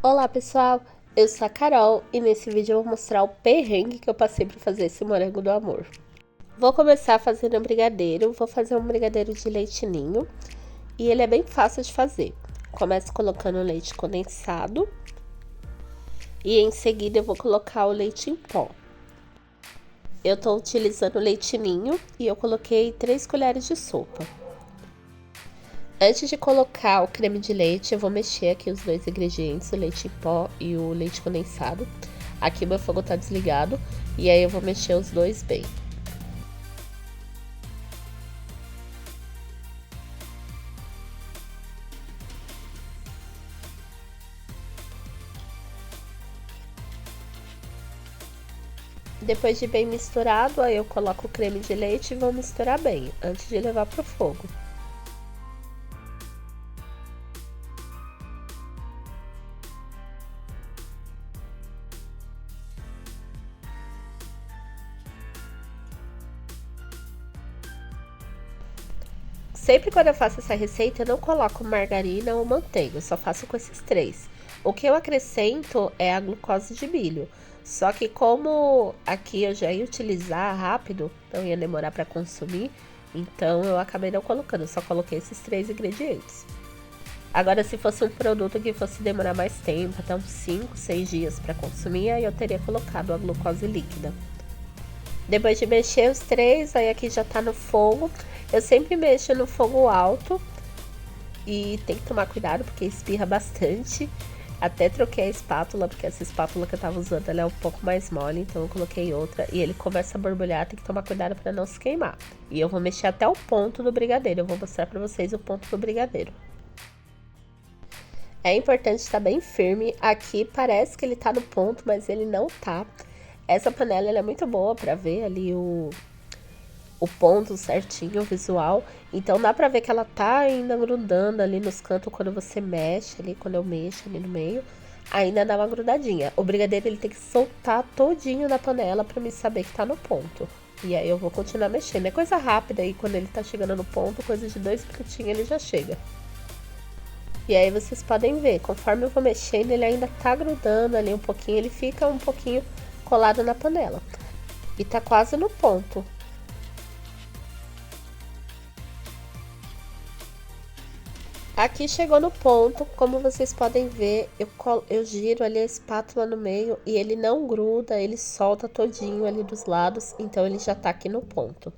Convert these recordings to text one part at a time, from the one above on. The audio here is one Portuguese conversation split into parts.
Olá pessoal, eu sou a Carol e nesse vídeo eu vou mostrar o perrengue que eu passei para fazer esse morango do amor. Vou começar fazendo um brigadeiro, vou fazer um brigadeiro de leite ninho e ele é bem fácil de fazer. Começo colocando leite condensado e em seguida eu vou colocar o leite em pó. Eu estou utilizando leite ninho e eu coloquei 3 colheres de sopa. Antes de colocar o creme de leite, eu vou mexer aqui os dois ingredientes, o leite em pó e o leite condensado. Aqui meu fogo tá desligado e aí eu vou mexer os dois bem. Depois de bem misturado, aí eu coloco o creme de leite e vou misturar bem, antes de levar pro fogo. Sempre quando eu faço essa receita, eu não coloco margarina ou manteiga, eu só faço com esses três. O que eu acrescento é a glucose de milho. Só que como aqui eu já ia utilizar rápido, não ia demorar para consumir, então eu acabei não colocando, eu só coloquei esses 3 ingredientes. Agora, se fosse um produto que fosse demorar mais tempo, até uns 5, 6 dias para consumir, aí eu teria colocado a glucose líquida. Depois de mexer os 3, aí aqui já tá no fogo. Eu sempre mexo no fogo alto e tem que tomar cuidado porque espirra bastante. Até troquei a espátula, porque essa espátula que eu tava usando ela é um pouco mais mole, então eu coloquei outra e ele começa a borbulhar, tem que tomar cuidado para não se queimar. E eu vou mexer até o ponto do brigadeiro, eu vou mostrar para vocês o ponto do brigadeiro. É importante estar bem firme, aqui parece que ele tá no ponto, mas ele não tá. Essa panela ela é muito boa para ver ali o ponto certinho, o visual. Então dá pra ver que ela tá ainda grudando ali nos cantos quando você mexe ali, quando eu mexo ali no meio. Ainda dá uma grudadinha. O brigadeiro ele tem que soltar todinho da panela pra me saber que tá no ponto. E aí eu vou continuar mexendo. É coisa rápida aí, quando ele tá chegando no ponto, coisa de 2 minutinhos ele já chega. E aí vocês podem ver, conforme eu vou mexendo, ele ainda tá grudando ali um pouquinho, ele fica um pouquinho colado na panela. E tá quase no ponto. Aqui chegou no ponto, como vocês podem ver, eu giro ali a espátula no meio e ele não gruda, ele solta todinho ali dos lados, então ele já tá aqui no ponto.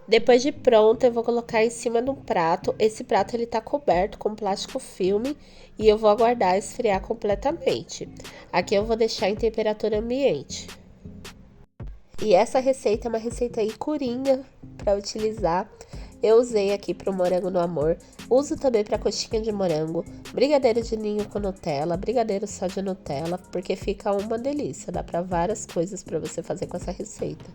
Depois de pronto, eu vou colocar em cima de um prato. Esse prato ele tá coberto com plástico filme e eu vou aguardar esfriar completamente. Aqui eu vou deixar em temperatura ambiente. E essa receita é uma receita aí curinha para utilizar. Eu usei aqui para o morango no amor, uso também para coxinha de morango, brigadeiro de ninho com Nutella, brigadeiro só de Nutella, porque fica uma delícia, dá para várias coisas para você fazer com essa receita.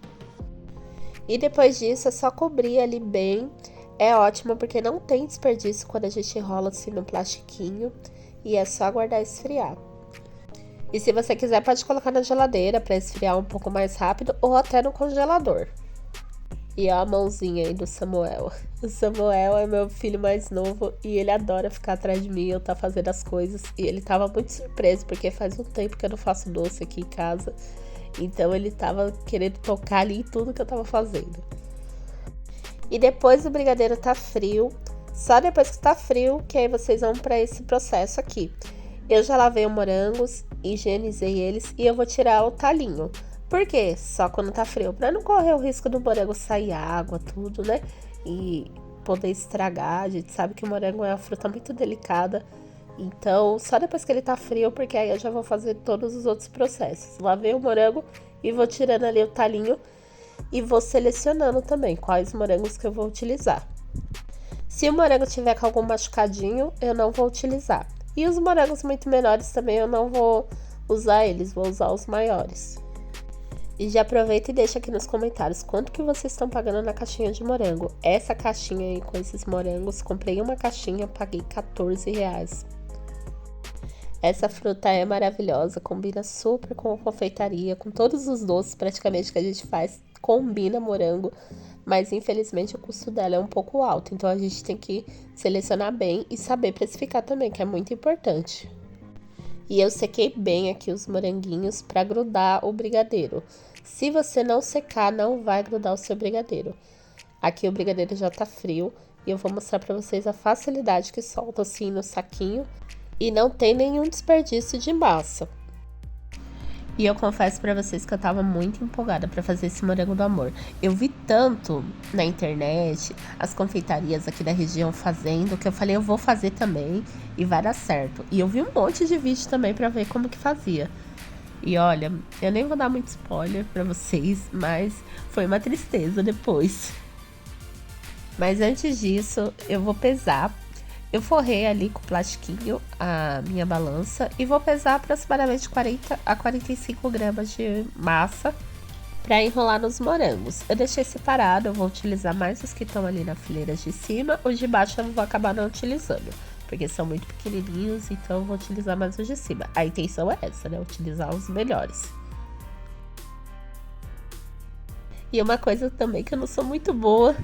E depois disso é só cobrir ali bem, é ótimo porque não tem desperdício quando a gente enrola assim no plastiquinho e é só aguardar esfriar. E se você quiser pode colocar na geladeira para esfriar um pouco mais rápido ou até no congelador. E ó a mãozinha aí do Samuel. O Samuel é meu filho mais novo e ele adora ficar atrás de mim, eu tá fazendo as coisas. E ele tava muito surpreso porque faz um tempo que eu não faço doce aqui em casa. Então ele tava querendo tocar ali em tudo que eu tava fazendo. E depois o brigadeiro tá frio, só depois que tá frio que aí vocês vão para esse processo aqui. Eu já lavei os morangos, higienizei eles e eu vou tirar o talinho. Por quê? Só quando tá frio, pra não correr o risco do morango sair água, tudo, né? E poder estragar. A gente sabe que o morango é uma fruta muito delicada. Então, só depois que ele tá frio, porque aí eu já vou fazer todos os outros processos. Lavei o morango e vou tirando ali o talinho e vou selecionando também quais morangos que eu vou utilizar. Se o morango tiver com algum machucadinho, eu não vou utilizar. E os morangos muito menores também eu não vou usar eles, vou usar os maiores. E já aproveita e deixa aqui nos comentários quanto que vocês estão pagando na caixinha de morango. Essa caixinha aí com esses morangos, comprei uma caixinha, paguei R$14. Essa fruta é maravilhosa, combina super com a confeitaria, com todos os doces praticamente que a gente faz, combina morango, mas infelizmente o custo dela é um pouco alto, então a gente tem que selecionar bem e saber precificar também, que é muito importante. E eu sequei bem aqui os moranguinhos para grudar o brigadeiro. Se você não secar, não vai grudar o seu brigadeiro. Aqui o brigadeiro já tá frio e eu vou mostrar para vocês a facilidade que solta assim no saquinho e não tem nenhum desperdício de massa. E eu confesso pra vocês que eu tava muito empolgada pra fazer esse morango do amor. Eu vi tanto na internet, as confeitarias aqui da região fazendo, que eu falei, eu vou fazer também e vai dar certo. E eu vi um monte de vídeo também pra ver como que fazia. E olha, eu nem vou dar muito spoiler pra vocês, mas foi uma tristeza depois. Mas antes disso, eu vou pesar. Eu forrei ali com plastiquinho a minha balança e vou pesar aproximadamente 40 a 45 gramas de massa para enrolar nos morangos. Eu deixei separado, eu vou utilizar mais os que estão ali na fileira de cima, os de baixo eu vou acabar não utilizando, porque são muito pequenininhos, então eu vou utilizar mais os de cima. A intenção é essa, né? Utilizar os melhores. E uma coisa também que eu não sou muito boa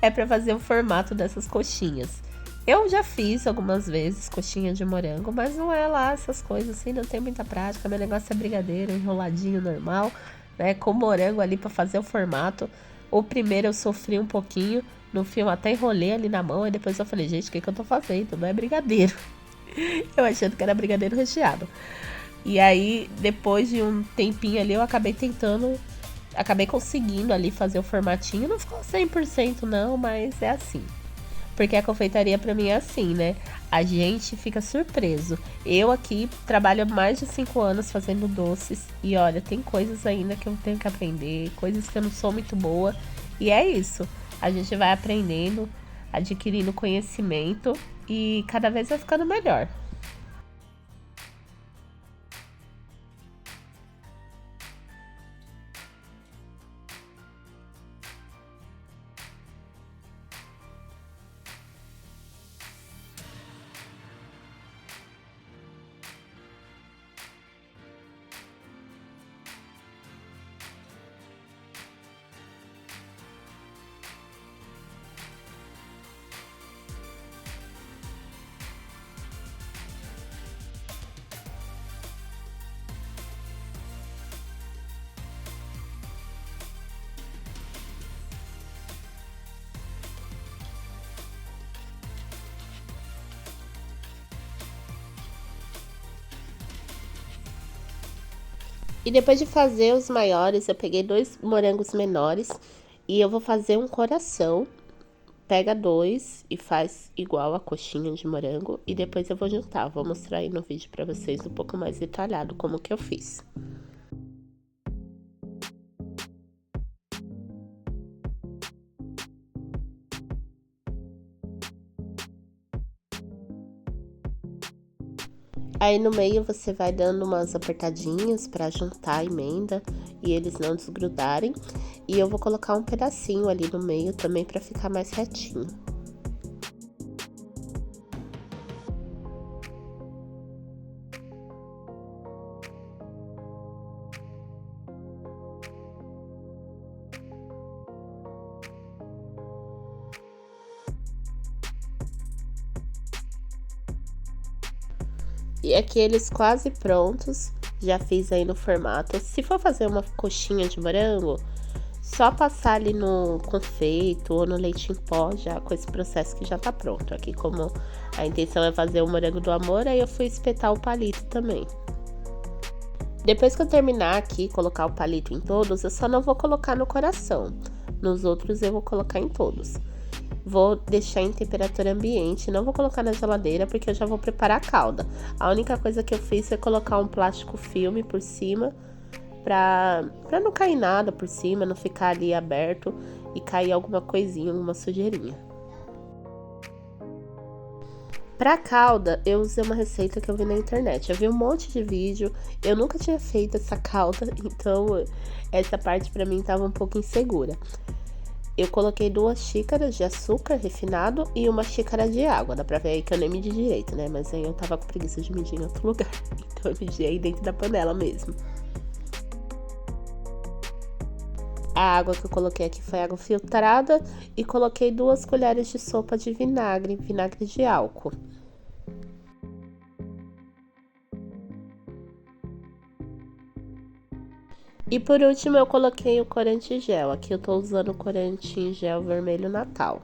é para fazer o formato dessas coxinhas. Eu já fiz algumas vezes coxinha de morango, mas não é lá essas coisas assim, não tem muita prática. Meu negócio é brigadeiro, enroladinho normal, né? Com morango ali para fazer o formato. O primeiro eu sofri um pouquinho, no fim eu até enrolei ali na mão, e depois eu falei, gente, o que que eu tô fazendo? Não é brigadeiro. Eu achando que era brigadeiro recheado. E aí, depois de um tempinho ali, eu acabei conseguindo ali fazer o formatinho. Não ficou 100% não, mas é assim. Porque a confeitaria pra mim é assim, né? A gente fica surpreso. Eu aqui trabalho há mais de 5 anos fazendo doces. E olha, tem coisas ainda que eu tenho que aprender, coisas que eu não sou muito boa. E é isso. A gente vai aprendendo, adquirindo conhecimento e cada vez vai ficando melhor. E depois de fazer os maiores, eu peguei 2 morangos menores e eu vou fazer um coração. Pega 2 e faz igual a coxinha de morango e depois eu vou juntar. Vou mostrar aí no vídeo pra vocês um pouco mais detalhado como que eu fiz. Aí no meio você vai dando umas apertadinhas pra juntar a emenda e eles não desgrudarem. E eu vou colocar um pedacinho ali no meio também pra ficar mais retinho. E aqui eles quase prontos, já fiz aí no formato. Se for fazer uma coxinha de morango, só passar ali no confeito ou no leite em pó, já com esse processo que já tá pronto. Aqui como a intenção é fazer o morango do amor, aí eu fui espetar o palito também. Depois que eu terminar aqui, colocar o palito em todos, eu só não vou colocar no coração. Nos outros eu vou colocar em todos. Vou deixar em temperatura ambiente, não vou colocar na geladeira porque eu já vou preparar a calda. A única coisa que eu fiz foi colocar um plástico filme por cima, pra não cair nada por cima, não ficar ali aberto e cair alguma coisinha, alguma sujeirinha. Pra calda, eu usei uma receita que eu vi na internet. Eu vi um monte de vídeo, eu nunca tinha feito essa calda, então essa parte pra mim tava um pouco insegura. Eu coloquei 2 xícaras de açúcar refinado e 1 xícara de água. Dá pra ver aí que eu nem medi direito, né? Mas aí eu tava com preguiça de medir em outro lugar. Então eu medi aí dentro da panela mesmo. A água que eu coloquei aqui foi água filtrada e coloquei 2 colheres de sopa de vinagre de álcool. E por último eu coloquei o corante em gel. Aqui eu tô usando o corante em gel vermelho Natal.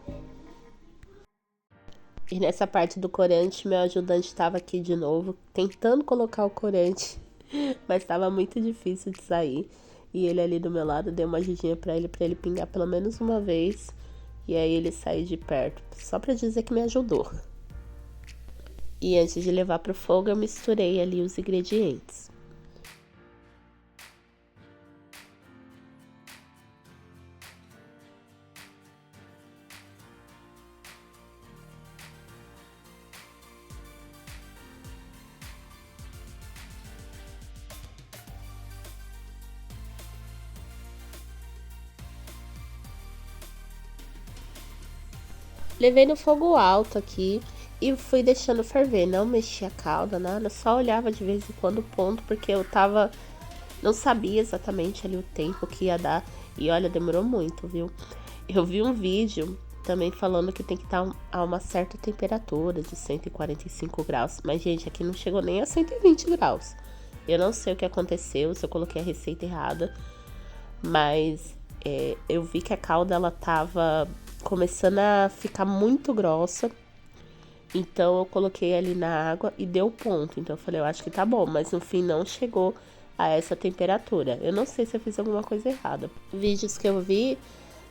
E nessa parte do corante, meu ajudante estava aqui de novo, tentando colocar o corante, mas estava muito difícil de sair. E ele ali do meu lado deu uma ajudinha pra ele pingar pelo menos uma vez. E aí ele saiu de perto, só pra dizer que me ajudou. E antes de levar pro fogo, eu misturei ali os ingredientes. Levei no fogo alto aqui e fui deixando ferver. Não mexi a calda, nada. Só olhava de vez em quando o ponto, porque eu tava. Não sabia exatamente ali o tempo que ia dar. E olha, demorou muito, viu? Eu vi um vídeo também falando que tem que estar a uma certa temperatura de 145 graus. Mas, gente, aqui não chegou nem a 120 graus. Eu não sei o que aconteceu, se eu coloquei a receita errada. Mas eu vi que a calda ela tava começando a ficar muito grossa. Então eu coloquei ali na água e deu ponto. Então eu falei, eu acho que tá bom, mas no fim não chegou a essa temperatura. Eu não sei se eu fiz alguma coisa errada. Vídeos que eu vi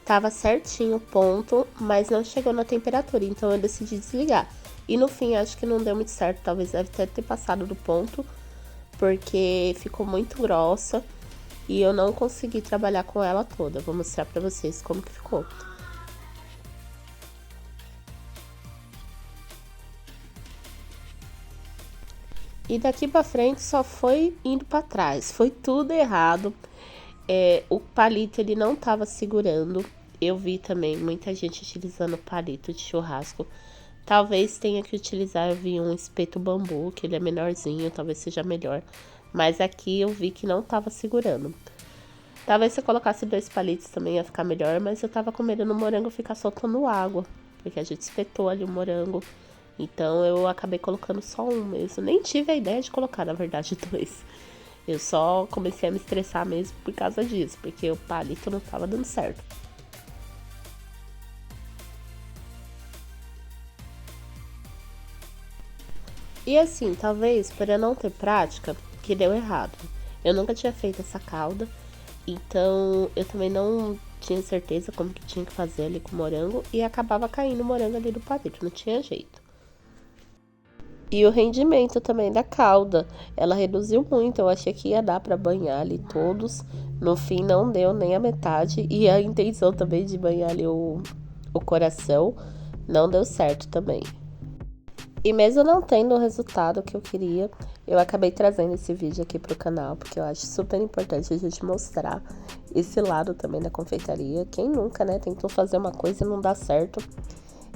tava certinho o ponto, mas não chegou na temperatura, então eu decidi desligar. E no fim acho que não deu muito certo, talvez deve até ter passado do ponto, porque ficou muito grossa e eu não consegui trabalhar com ela toda. Vou mostrar pra vocês como que ficou. E daqui pra frente só foi indo pra trás, foi tudo errado. O palito ele não tava segurando. Eu vi também muita gente utilizando palito de churrasco. Talvez tenha que utilizar, eu vi um espeto bambu, que ele é menorzinho, talvez seja melhor. Mas aqui eu vi que não tava segurando. Talvez se eu colocasse 2 palitos também ia ficar melhor, mas eu tava com medo no morango ficar soltando água, porque a gente espetou ali o morango. Então eu acabei colocando só um mesmo. Nem tive a ideia de colocar, na verdade, 2. Eu só comecei a me estressar mesmo por causa disso, porque o palito não tava dando certo. E assim, talvez por eu não ter prática, que deu errado. Eu nunca tinha feito essa calda, então eu também não tinha certeza como que tinha que fazer ali com o morango e acabava caindo o morango ali do palito, não tinha jeito. E o rendimento também da calda, ela reduziu muito. Eu achei que ia dar para banhar ali todos. No fim, não deu nem a metade. E a intenção também de banhar ali o coração não deu certo também. E mesmo não tendo o resultado que eu queria, eu acabei trazendo esse vídeo aqui pro canal, porque eu acho super importante a gente mostrar esse lado também da confeitaria. Quem nunca, né, tentou fazer uma coisa e não dá certo.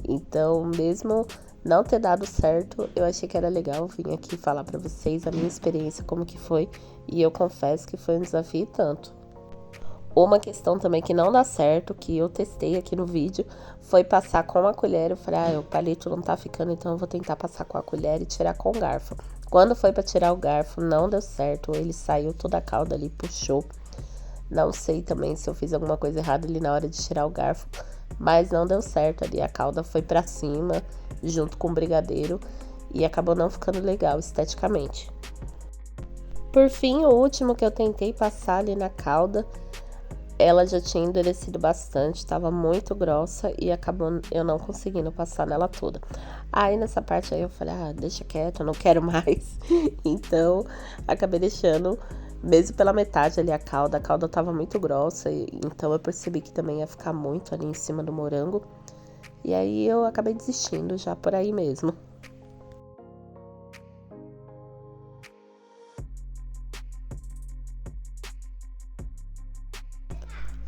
Então, mesmo não ter dado certo, eu achei que era legal vir aqui falar pra vocês a minha experiência, como que foi. E eu confesso que foi um desafio e tanto. Uma questão também que não dá certo, que eu testei aqui no vídeo, foi passar com a colher. Eu falei, o palito não tá ficando, então eu vou tentar passar com a colher e tirar com o garfo. Quando foi pra tirar o garfo, não deu certo. Ele saiu toda a calda ali, puxou. Não sei também se eu fiz alguma coisa errada ali na hora de tirar o garfo, mas não deu certo ali. A calda foi pra cima, junto com o brigadeiro, e acabou não ficando legal esteticamente. Por fim, o último que eu tentei passar ali na calda, ela já tinha endurecido bastante, estava muito grossa e acabou eu não conseguindo passar nela toda. Aí nessa parte aí eu falei, deixa quieto, eu não quero mais. Então, acabei deixando mesmo pela metade ali a calda tava muito grossa, então eu percebi que também ia ficar muito ali em cima do morango. E aí eu acabei desistindo já por aí mesmo.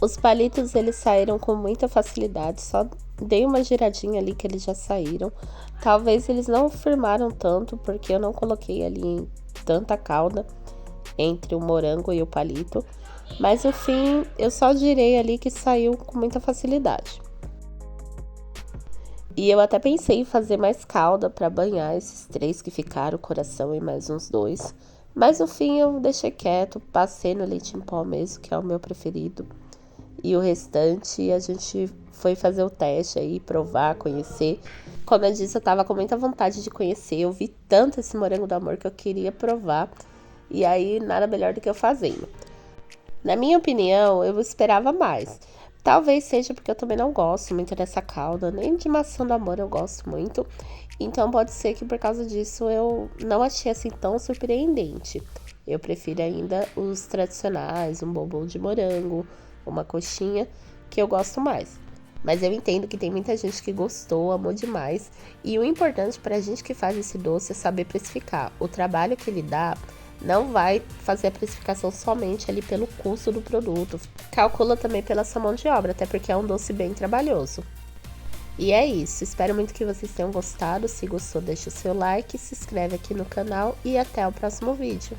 Os palitos eles saíram com muita facilidade, só dei uma giradinha ali que eles já saíram. Talvez eles não firmaram tanto porque eu não coloquei ali tanta calda entre o morango e o palito, mas no fim eu só girei ali que saiu com muita facilidade. E eu até pensei em fazer mais calda para banhar esses 3 que ficaram, o coração e mais uns 2, Mas no fim eu deixei quieto, passei no leite em pó mesmo, que é o meu preferido. E o restante a gente foi fazer o teste aí, provar, conhecer. Como eu disse, eu tava com muita vontade de conhecer. Eu vi tanto esse morango do amor que eu queria provar. E aí, nada melhor do que eu fazendo. Na minha opinião, eu esperava mais. Talvez seja porque eu também não gosto muito dessa calda, nem de maçã do amor eu gosto muito. Então pode ser que por causa disso eu não achei assim tão surpreendente. Eu prefiro ainda os tradicionais, um bombom de morango, uma coxinha, que eu gosto mais. Mas eu entendo que tem muita gente que gostou, amou demais. E o importante pra gente que faz esse doce é saber precificar. O trabalho que ele dá não vai fazer a precificação somente ali pelo custo do produto. Calcula também pela sua mão de obra, até porque é um doce bem trabalhoso. E é isso, espero muito que vocês tenham gostado. Se gostou, deixa o seu like, se inscreve aqui no canal e até o próximo vídeo.